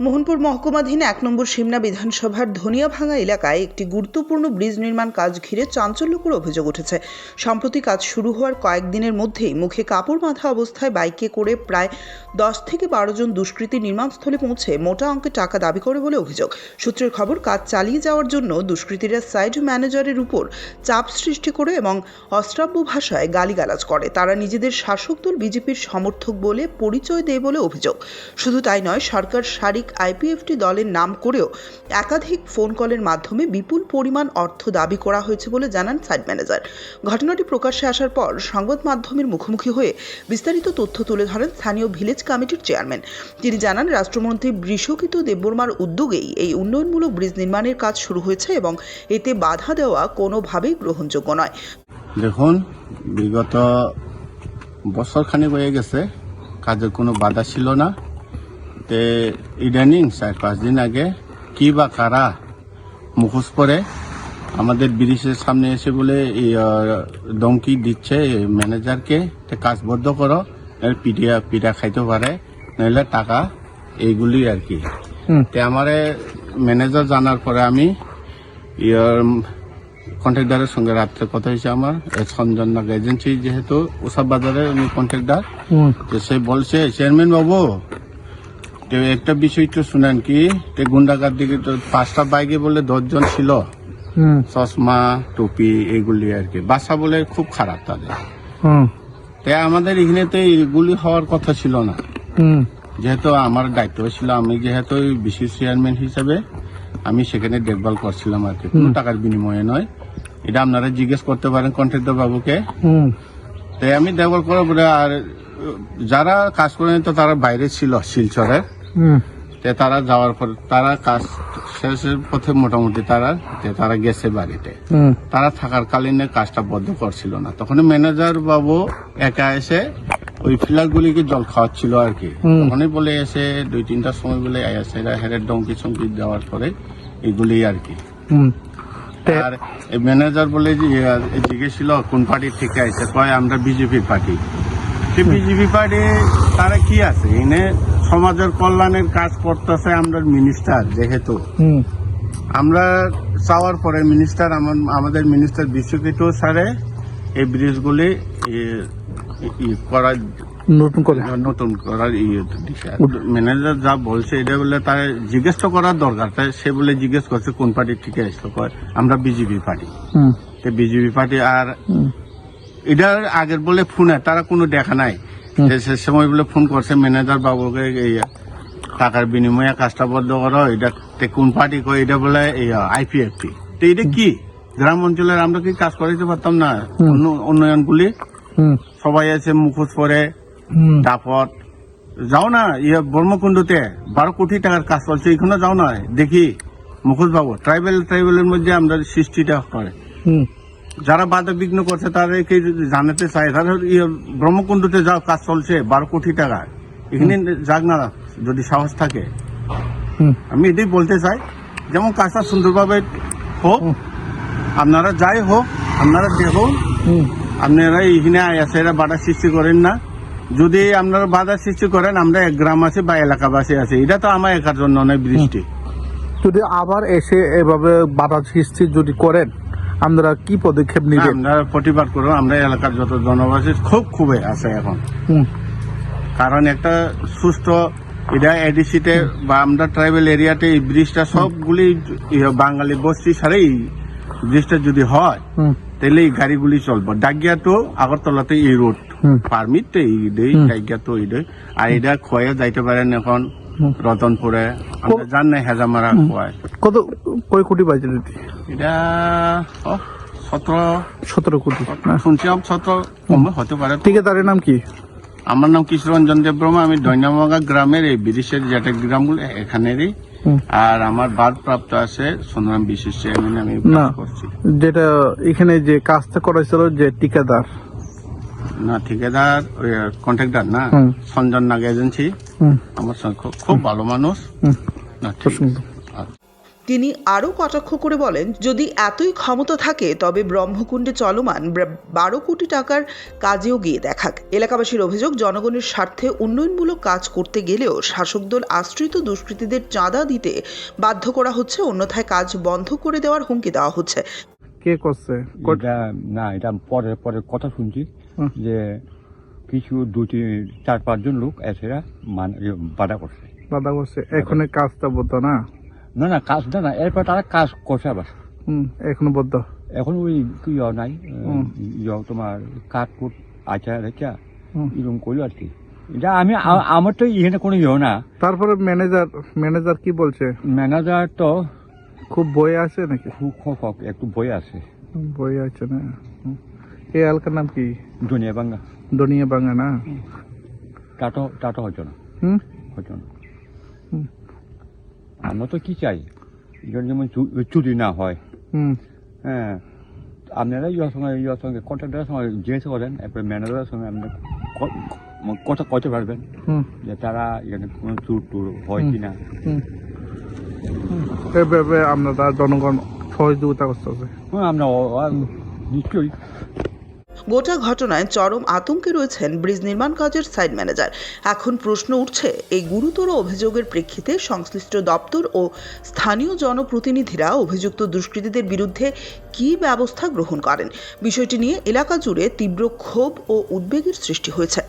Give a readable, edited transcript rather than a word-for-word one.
মোহনপুর মহকুমাধীন ১ নম্বর সিমনা বিধানসভার ধনিয়াভাঙা এলাকায় একটি গুরুত্বপূর্ণ ব্রিজ নির্মাণ কাজ ঘিরে চাঞ্চল্যকর অভিযোগ উঠেছে। সম্প্রতি কাজ শুরু হওয়ার কয়েকদিনের মধ্যেই মুখে কাপড় বাঁধা অবস্থায় বাইকে করে প্রায় 10 থেকে 12 জন দুষ্কৃতী নির্মাণস্থলে পৌঁছে মোটা অঙ্কের টাকা দাবি করে বলে অভিযোগ। সূত্রের খবর, কাজ চালিয়ে যাওয়ার জন্য দুষ্কৃতীরা সাইড ম্যানেজারের উপর চাপ সৃষ্টি করে এবং অশ্রাব্য ভাষায় গালিগালাজ করে। তারা নিজেদের শাসক দল বিজেপির সমর্থক বলে পরিচয় দেয় বলে অভিযোগ। শুধু তাই নয়, সরকার সারিক আইপিএফটি দলের নাম করেও একাধিক ফোন কলের মাধ্যমে বিপুল পরিমাণ অর্থ দাবি করা হয়েছে বলে জানান সাইড ম্যানেজার। ঘটনাটি প্রকাশ্যে আসার পর সংবাদ মাধ্যমের মুখোমুখি হয়ে বিস্তারিত তথ্য তুলে ধরেন স্থানীয় ভিলেজ কমিটির চেয়ারম্যান। তিনি জানান, রাষ্ট্রমন্ত্রী বৃষকিত দেববর্মার উদ্যোগেই এই উন্নয়নমূলক ব্রিজ নির্মাণের কাজ শুরু হয়েছে এবং এতে বাধা দেওয়া কোনোভাবেই গ্রহণযোগ্য নয়। দেখুন, বিগত বছর খানিক হয়ে গেছে, কাজের কোনো বাধা ছিল না। তে ইদানিং 4-5 দিন আগে কি বা কারা মুখোশ পরে আমাদের ব্রিজের সামনে এসে বলে ধমকি দিচ্ছে ম্যানেজারকে, কাজ বদ্ধ করো, পিঠা খাইতে পারে, নাহলে টাকা, এইগুলি আর কি। তে আমার ম্যানেজার জানার পরে আমি কন্ট্রাক্টরের সঙ্গে রাত্রে কথা হয়েছে আমার, সঞ্জন নাগ এজেন্সি যেহেতু ওসব বাজারে উনি কন্ট্রাক্টর, সে বলছে, চেয়ারম্যান বাবু একটা বিষয় তো শুনেন কি, গুন্ডাগার দিকে 5টা বাইকে বলে 10 জন ছিল, চশমা টুপি এগুলি আর কি। বাসা বলে খুব খারাপ তাদের। তাই আমাদের এখানে তো এগুলি হওয়ার কথা ছিল না, যেহেতু আমার দায়িত্ব ছিল, আমি যেহেতু বিশেষ চেয়ারম্যান হিসেবে আমি সেখানে দেখভাল করছিলাম আর কি, কোনো টাকার বিনিময়ে নয়। এটা আপনারা জিজ্ঞেস করতে পারেন কন্ট্রাক্টর বাবুকে। তাই আমি দেখভাল করার পরে, আর যারা কাজ করেন তো তারা বাইরে ছিল শিলচরের, তারা যাওয়ার পর তারা কাজ শেষের পথে মোটামুটি তারা গেছে বাড়িতে। তারা থাকার কালীনে কাজটা বন্ধ করছিল না। তখন ম্যানেজার বাবু একা এসে ওই ফিলারগুলিকে জল খাওয়াচ্ছিল আর কি। তখনই বলে এসে 2-3টার সময় বলে এসে হেরের ডঙ্কি চঙ্কি দেওয়ার পরে এগুলি আর কি। আর ম্যানেজার বলে জিজ্ঞেস ছিল কোন পার্টির থেকে আসে, কয় আমরা বিজেপির পার্টি। বিজেপি পার্টি তারা কি আছে, এনে সমাজের কল্যাণের কাজ করতেছে। আমরা মিনিস্টার, যেহেতু আমরা চাওয়ার পরে মিনিস্টার, আমাদের মিনিস্টার বিশ্বকিত স্যারে এই ব্রিজগুলি করার নতুন করার ম্যানেজার যা বলছে এটা বলে তার জিজ্ঞেস করার দরকার। তাই সে বলে জিজ্ঞেস করছে কোন পার্টির থেকে আসলো, আমরা বিজেপি পার্টি। বিজেপি পার্টি আর এটার আগের বলে ফোনে তারা কোনো দেখা নাই, সে সময় বলে ফোন করছে ম্যানেজার বাবুকে টাকার বিনিময়ে কাজটা বন্ধ করো। এটা কোন পার্টি কয়, এটা বলে আইপিএফটি। তো এটা কি গ্রাম অঞ্চলের আমরা কি কাজ করাইতে পারতাম না? উন্নয়নগুলি সবাই আছে মুখোশ পরে দাপট, যাও না ব্রহ্মকুণ্ডতে 12 কোটি টাকার কাজ চলছে, এখানে যাও না দেখি মুখোশ বাবু। ট্রাইবেলের মধ্যে আমরা সৃষ্টিটা করে যারা বাধা বিঘ্ন করছে তাদেরকে জানাতে চাই, তারা ব্রহ্মকুণ্ডতে যাও, কাজ চলছে 12 কোটি টাকা, এখানে যাক না যদি সাহস থাকে। আমি এটাই বলতে চাই, যেমন কাজটা সুন্দরভাবে হোক, আপনারা যাই হোক, আপনারা দেখুন, আপনারা এখানে আছে এরা বাধা সৃষ্টি করেন না। যদি আপনারা বাধা সৃষ্টি করেন, আমরা এক গ্রাম আছে বা এলাকাবাসী আছে, এটা তো আমার একার জন্য নয় বৃষ্টি। যদি আবার এসে এভাবে বাধা সৃষ্টি যদি করেন, আমরা কি পদক্ষেপ নিবেন? আমরা প্রতিবাদ করবো। আমরা এলাকার যত জনবাসী খুবই আছে এখন, কারণ একটা সুস্থ এটা এডিসিতে বা আমরা ট্রাইবেল এরিয়াতে এই ব্রিজটা সবগুলি বাঙালি বস্তি সারেই ব্রিজটা যদি হয়, তাহলে এই গাড়িগুলি চলবো। ডাকিয়া তো আগরতলাতে এই রোড পারমিট তো এই ডাকিয়া তো এই, আর এটা খোয়া যাইতে পারেন এখন রতনপুরে, আমরা জান না হেজামারা খোয়ায়। কয় কোটি পাইছে এটা 17 কোটি শুনছি, 17 কম হতে পারে। ঠিকাদারের নাম কি? আমার নাম কিশোরঞ্জন দেববর্মা। আমি দৈন্যমাগা গ্রামের এই ব্রিজের যেটা গ্রামগুলো এখানেরই, আর আমার ভারপ্রাপ্ত আছে সোনারাম বিশেষ চেয়ারম্যান। আমি করছি যেটা এখানে যে কাজটা করেছিল যে ঠিকাদার না, ঠিকাদার ওই কন্ট্রাক্টর না, সঞ্জন নাগ এজেন্সি। আমার সঙ্গে খুব ভালো মানুষ। তিনি আরও কটাক্ষ করে বলেন, যদি এতই ক্ষমতা থাকে তবে ব্রহ্মকুণ্ডে চলমান 12 কোটি টাকার কাজেও গিয়ে দেখাক। এলাকাবাসীর অভিযোগ, জনগণের স্বার্থে উন্নয়নমূলক কাজ করতে গেলেও শাসক দল আশ্রিত দুষ্কৃতীদের চাঁদা দিতে বাধ্য করা হচ্ছে, অন্যথায় কাজ বন্ধ করে দেওয়ার হুমকি দেওয়া হচ্ছে। কে করছে? এটা পরে কথা শুনছি হুম। যে কিছু 4-5 জন লোক এসেরা বাধা করছে। বাধা করছে, এখন কাজটা বদ্ধ না? না কাজটা না, এরপর তারা কাজ করছে আবার। এখনো বদ্ধ। এখন ওই কি নাই তোমার কাঠকুট আচার রেখা এরকম করলো আর কি। এটা আমার তো এখানে কোনো না। তারপরে ম্যানেজার কি বলছে? ম্যানেজার তো খুব বই আছে নাকি? খুব একটু বই আছে। বই আছে না? এই এলাকার নাম কি? দুনিয়া বাঙ্গা। দুনিয়া বাঙ্গা না? টাটা হতো না। হতো না। আমরা তো কি চাই, যেমন চুরি না হয়। হ্যাঁ, আপনারা ইয়ার সঙ্গে কন্ট্রাক্টরের সঙ্গে জিজ্ঞাসা করেন, এরপরে ম্যানেজারের সঙ্গে আপনি কথা কইতে পারবেন যে তারা এখানে কোনো চুর হয় কিনা। এভাবে আপনারা জনগণ সহযোগিতা করতেছে। আমরা নিশ্চয়ই। গোটা ঘটনায় চরম আতঙ্কে রয়েছেন ব্রিজ নির্মাণ কাজের সাইট ম্যানেজার। এখন প্রশ্ন উঠছে, এই গুরুতর অভিযোগের প্রেক্ষিতে সংশ্লিষ্ট দপ্তর ও স্থানীয় জনপ্রতিনিধিরা অভিযুক্ত দুষ্কৃতীদের বিরুদ্ধে কী ব্যবস্থা গ্রহণ করেন। বিষয়টি নিয়ে এলাকা জুড়ে তীব্র ক্ষোভ ও উদ্বেগের সৃষ্টি হয়েছে।